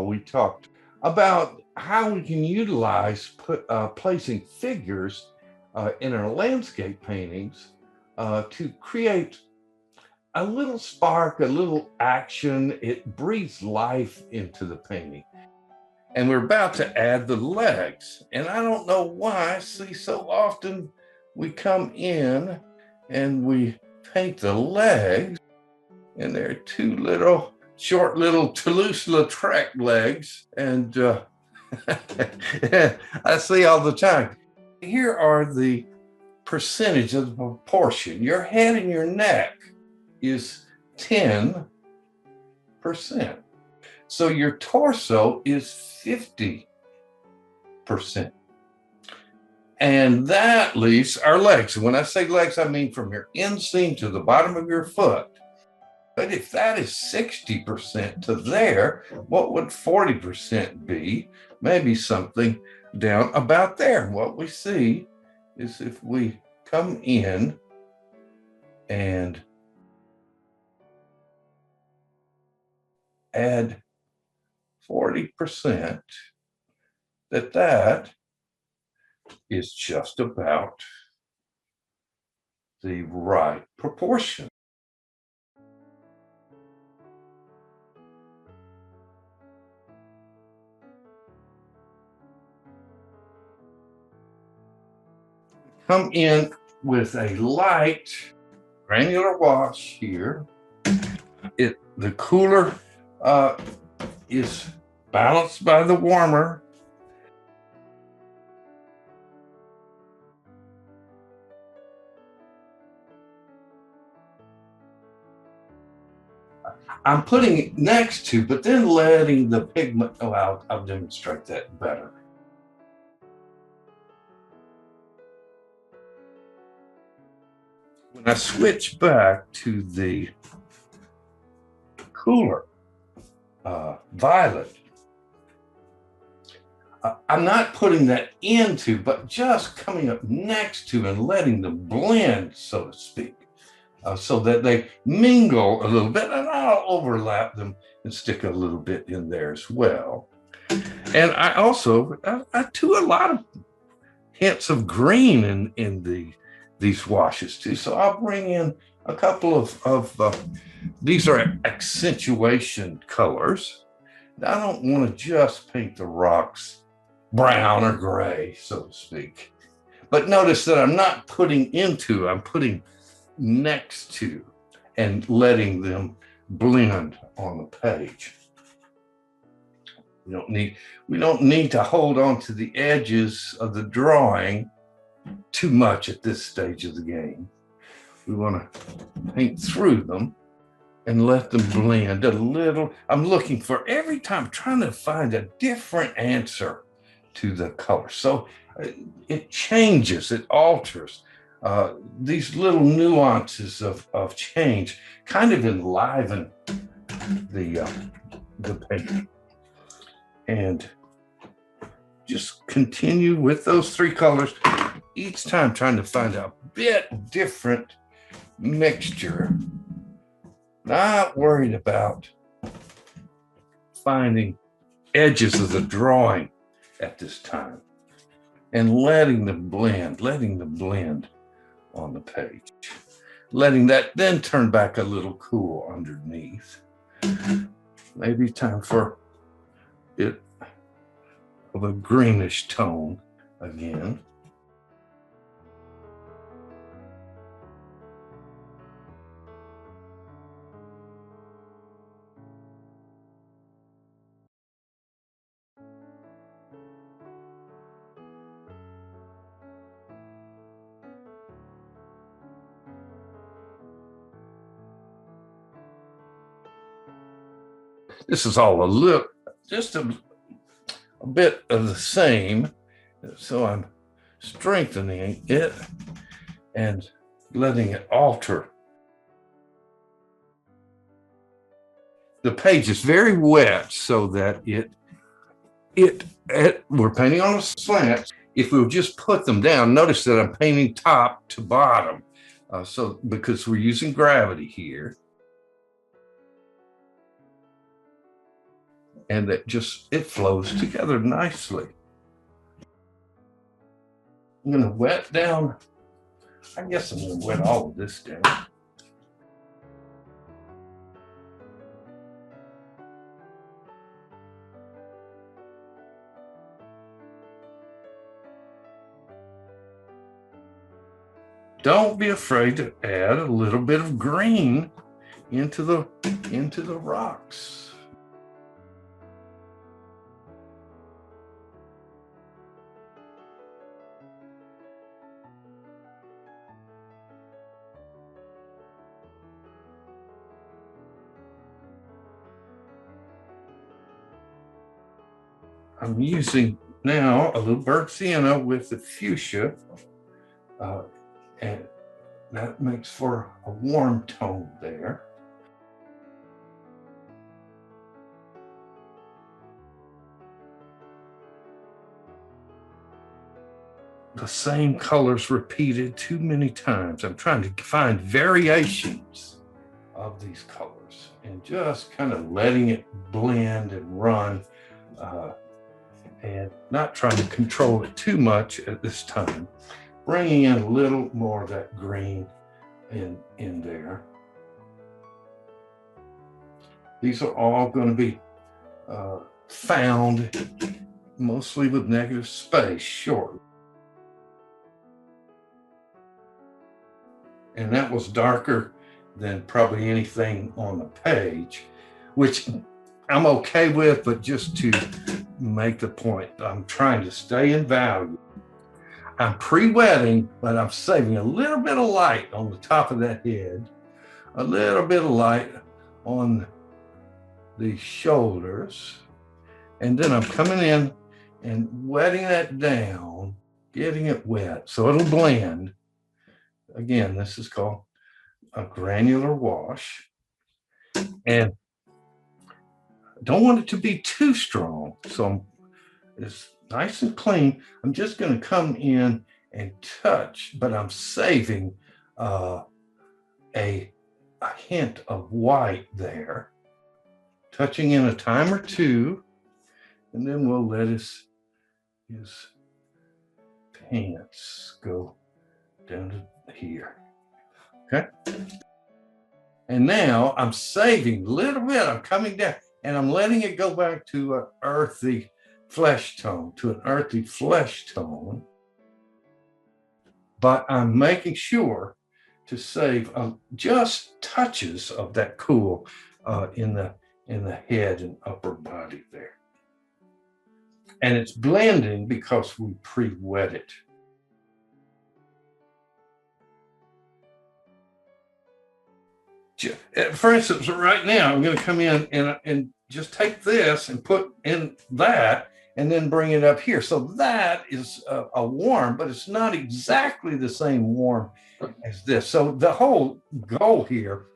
we talked about how we can utilize placing figures in our landscape paintings to create a little spark, a little action. It breathes life into the painting. And we're about to add the legs. And I don't know why, see, so often we come in and we paint the legs, and they're two little short little Toulouse-Lautrec legs. And I see all the time. Here are the percentage of the proportion. Your head and your neck is 10%. So your torso is 50%. And that leaves our legs. When I say legs, I mean from your inseam to the bottom of your foot. But if that is 60% to there, what would 40% be? Maybe something down about there. What we see is if we come in and add 40%, that is just about the right proportion. Come in with a light granular wash here. The cooler is balanced by the warmer. I'm putting it next to, but then letting the pigment, I'll demonstrate that better. When I switch back to the cooler violet, I'm not putting that into, but just coming up next to and letting them blend, so to speak, so that they mingle a little bit, and I'll overlap them and stick a little bit in there as well. And I also, I do a lot of hints of green in these washes too. So I'll bring in a couple of these are accentuation colors. I don't want to just paint the rocks brown or gray, so to speak. But notice that I'm not putting into, I'm putting next to and letting them blend on the page. We don't need to hold on to the edges of the drawing too much at this stage of the game. We want to paint through them and let them blend a little. I'm looking for every time, trying to find a different answer to the color. So it changes, it alters. These little nuances of change kind of enliven the painting. And just continue with those three colors, each time trying to find a bit different mixture. Not worried about finding edges of the drawing at this time, and letting them blend on the page. Letting that then turn back a little cool underneath. Maybe time for it of a greenish tone again. This is all just a bit of the same. So I'm strengthening it and letting it alter. The page is very wet so that we're painting on a slant. If we'll just put them down, notice that I'm painting top to bottom. So because we're using gravity here. and it flows together nicely. I'm going to wet down. I guess I'm going to wet all of this down. Don't be afraid to add a little bit of green into the rocks. I'm using now a little burnt sienna with the fuchsia, and that makes for a warm tone there. The same colors repeated too many times. I'm trying to find variations of these colors and just kind of letting it blend and run, and not trying to control it too much at this time. Bringing in a little more of that green in there. These are all going to be found mostly with negative space short. And that was darker than probably anything on the page, which I'm okay with, but just to make the point, I'm trying to stay in value. I'm pre-wetting, but I'm saving a little bit of light on the top of that head, a little bit of light on the shoulders, and then I'm coming in and wetting that down, getting it wet so it'll blend. Again, this is called a granular wash, and don't want it to be too strong. So it's nice and clean. I'm just going to come in and touch, but I'm saving a hint of white there, touching in a time or two, and then we'll let his pants go down to here. Okay. And now I'm saving a little bit. I'm coming down and I'm letting it go back to an earthy flesh tone, but I'm making sure to save just touches of that cool in the head and upper body there. And it's blending because we pre-wet it. For instance, right now, I'm going to come in and just take this and put in that and then bring it up here. So that is a warm, but it's not exactly the same warm as this. So the whole goal here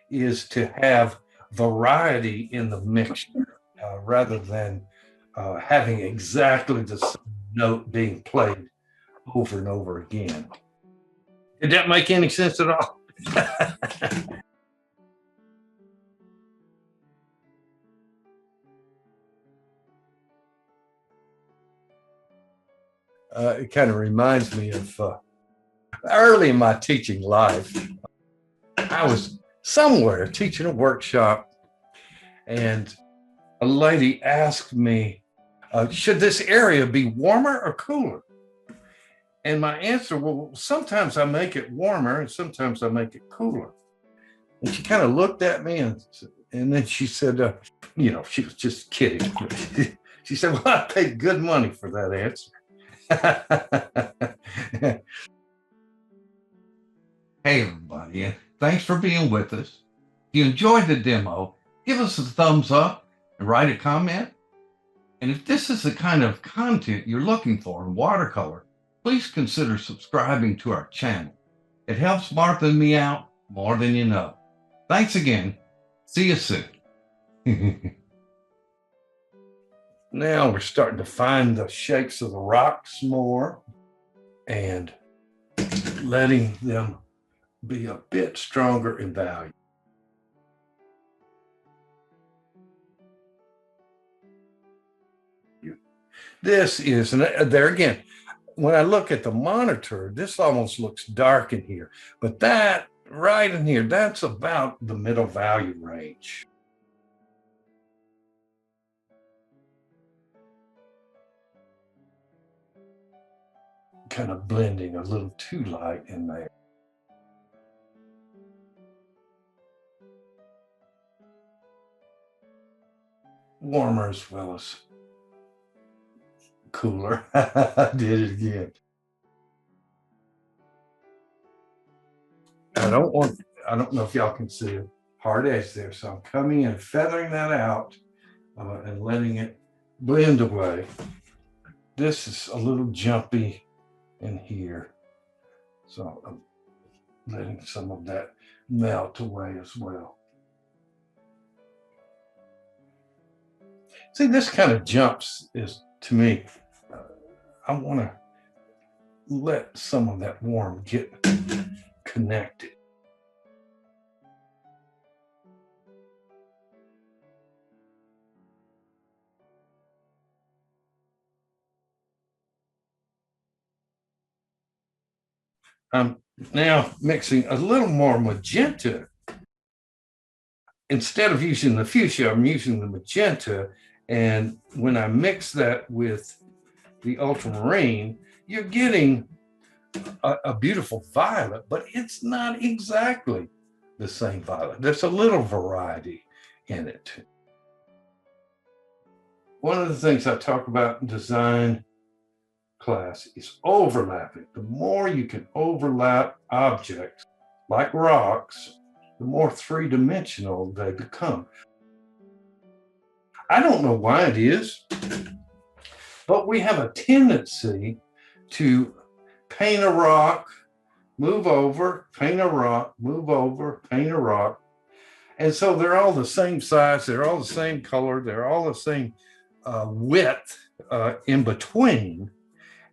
is to have variety in the mixture rather than having exactly the same note being played over and over again. Did that make any sense at all? It kind of reminds me of early in my teaching life. I was somewhere teaching a workshop, and a lady asked me, should this area be warmer or cooler? And my answer, well, sometimes I make it warmer and sometimes I make it cooler. And she kind of looked at me and then she said, she was just kidding. She said, well, I paid good money for that answer. Hey, everybody, thanks for being with us. If you enjoyed the demo, give us a thumbs up and write a comment. And if this is the kind of content you're looking for in watercolor, please consider subscribing to our channel. It helps Martha and me out more than you know. Thanks again. See you soon. Now we're starting to find the shapes of the rocks more and letting them be a bit stronger in value. This is, and there again, when I look at the monitor, this almost looks dark in here, but that right in here, that's about the middle value range. Kind of blending a little too light in there. Warmer as well as cooler. I did it again. I don't know if y'all can see a hard edge there. So I'm coming and feathering that out and letting it blend away. This is a little jumpy in here. So I'm letting some of that melt away as well. See, this kind of jumps is, to me, I want to let some of that warm get connected. I'm now mixing a little more magenta. Instead of using the fuchsia, I'm using the magenta. And when I mix that with the ultramarine, you're getting a beautiful violet, but it's not exactly the same violet. There's a little variety in it. One of the things I talk about in design class is overlapping. The more you can overlap objects like rocks, the more three-dimensional they become. I don't know why it is, but we have a tendency to paint a rock, move over, paint a rock, move over, paint a rock. And so they're all the same size, they're all the same color, they're all the same width in between.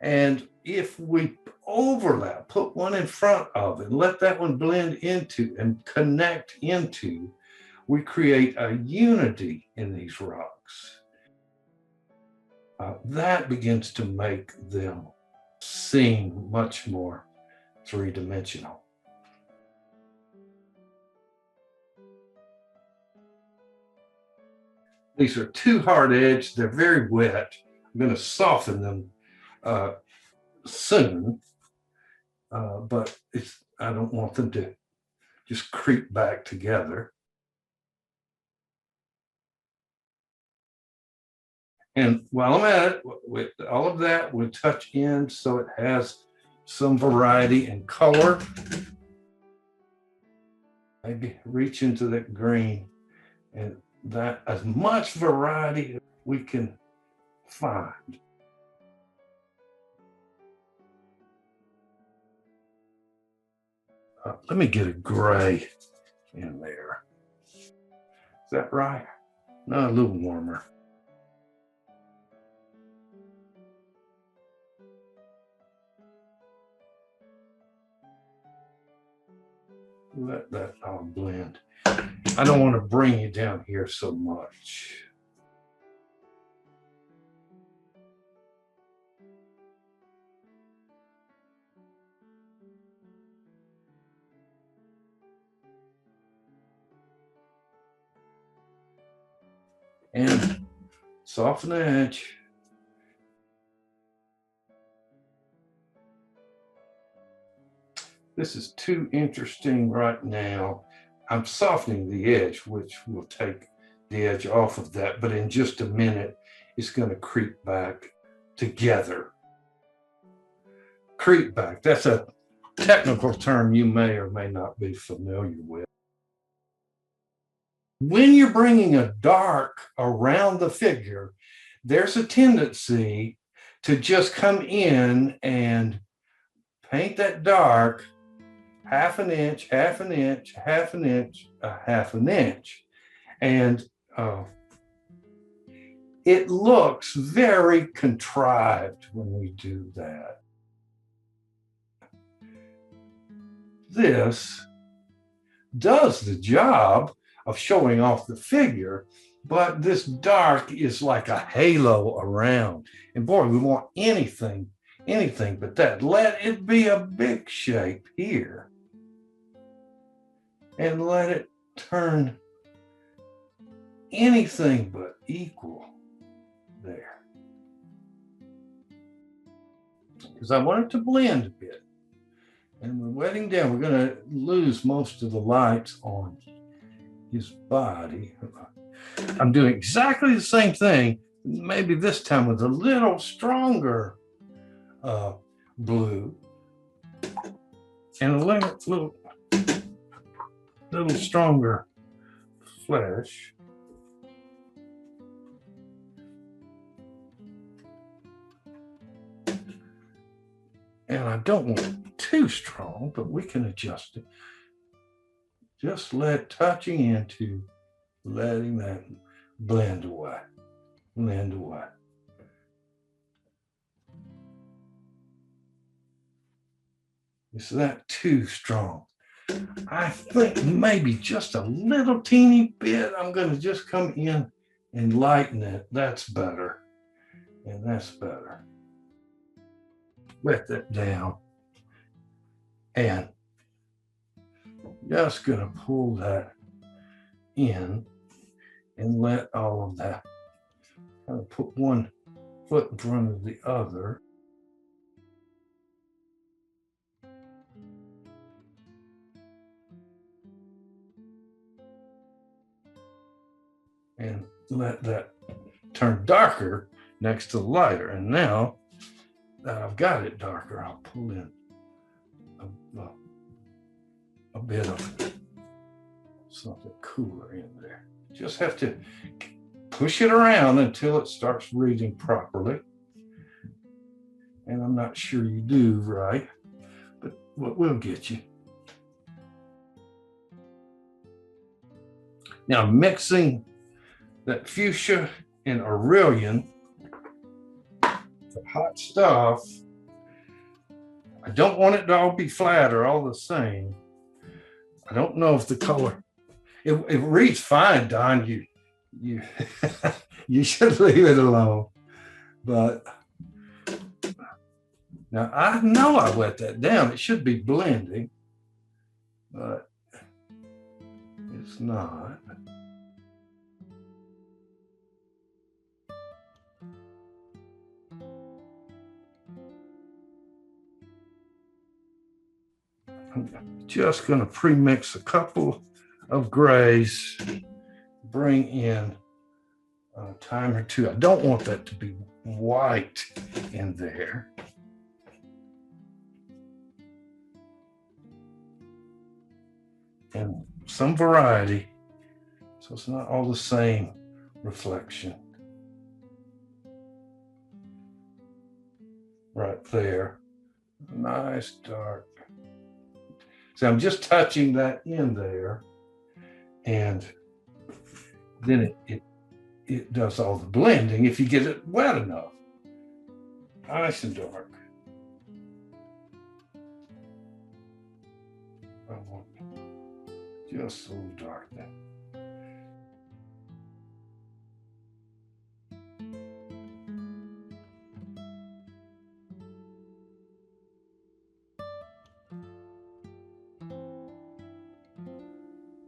And if we overlap, put one in front of it, let that one blend into and connect into, we create a unity in these rocks. That begins to make them seem much more three-dimensional. These are too hard edged, they're very wet. I'm going to soften them soon, but I don't want them to just creep back together. And while I'm at it, with all of that, we'll touch in so it has some variety in color. Maybe reach into that green and that as much variety as we can find. Let me get a gray in there. Is that right? No, a little warmer. Let that all blend. I don't want to bring you down here so much. And soften the edge. This is too interesting right now. I'm softening the edge, which will take the edge off of that, but in just a minute, it's going to creep back together. Creep back, that's a technical term you may or may not be familiar with. When you're bringing a dark around the figure, there's a tendency to just come in and paint that dark half an inch, half an inch, half an inch, half an inch. And it looks very contrived when we do that. This does the job of showing off the figure, but this dark is like a halo around. And boy, we want anything but that. Let it be a big shape here. And let it turn anything but equal there. Because I want it to blend a bit. And we're wetting down. We're going to lose most of the lights on his body. I'm doing exactly the same thing, maybe this time with a little stronger blue and a little stronger flesh. And I don't want it too strong, but we can adjust it. Just touching into letting that blend away. Is that too strong? I think maybe just a little teeny bit. I'm going to just come in and lighten it. That's better. And that's better. Wet that down. And just going to pull that in and let all of that kind of put one foot in front of the other. And let that turn darker next to the lighter. And now that I've got it darker, I'll pull in a bit of something cooler in there. Just have to push it around until it starts reading properly. And I'm not sure you do right, but we'll get you. Now mixing that fuchsia and Aurelian, the hot stuff. I don't want it to all be flat or all the same. I don't know if the color, it reads fine, Don. You you should leave it alone. But now I know I wet that down. It should be blending, but it's not. I'm just going to pre-mix a couple of grays, bring in a time or two. I don't want that to be white in there. And some variety, so it's not all the same reflection. Right there, nice dark. So I'm just touching that in there, and then it does all the blending if you get it wet enough. Nice and dark. I want just so dark then.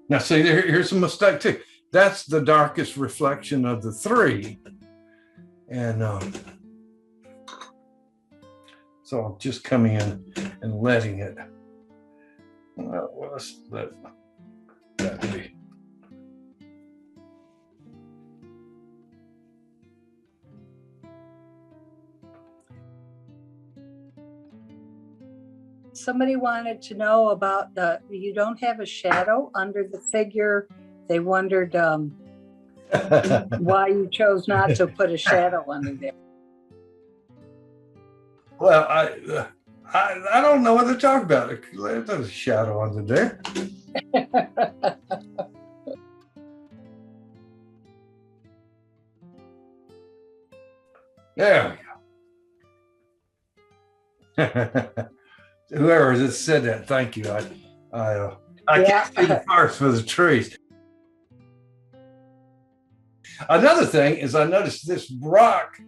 Now see, here's a mistake too. That's the darkest reflection of the three. And so I'm just coming in and letting it, well, let's let that be. Somebody wanted to know about you don't have a shadow under the figure. They wondered why you chose not to put a shadow under there. Well, I don't know what to talk about. There's a shadow under there. There we go. Whoever just said that, thank you. I can't see the parts for the trees. Another thing is I noticed this rock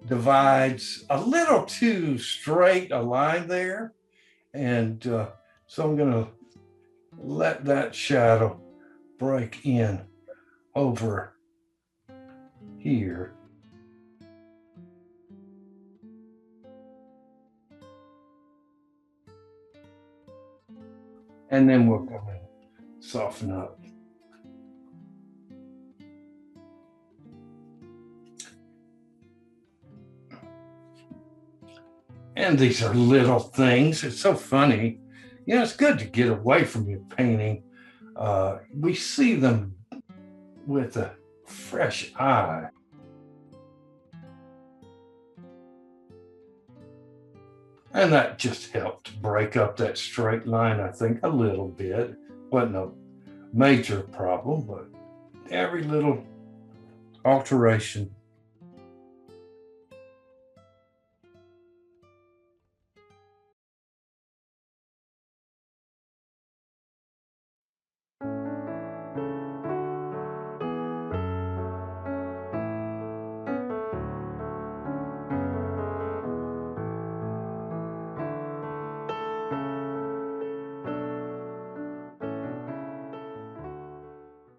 divides a little too straight a line there. And so I'm going to let that shadow break in over here. And then we'll go and soften up. And these are little things. It's so funny. You know, it's good to get away from your painting. We see them with a fresh eye. And that just helped break up that straight line, I think, a little bit. Wasn't a major problem, but every little alteration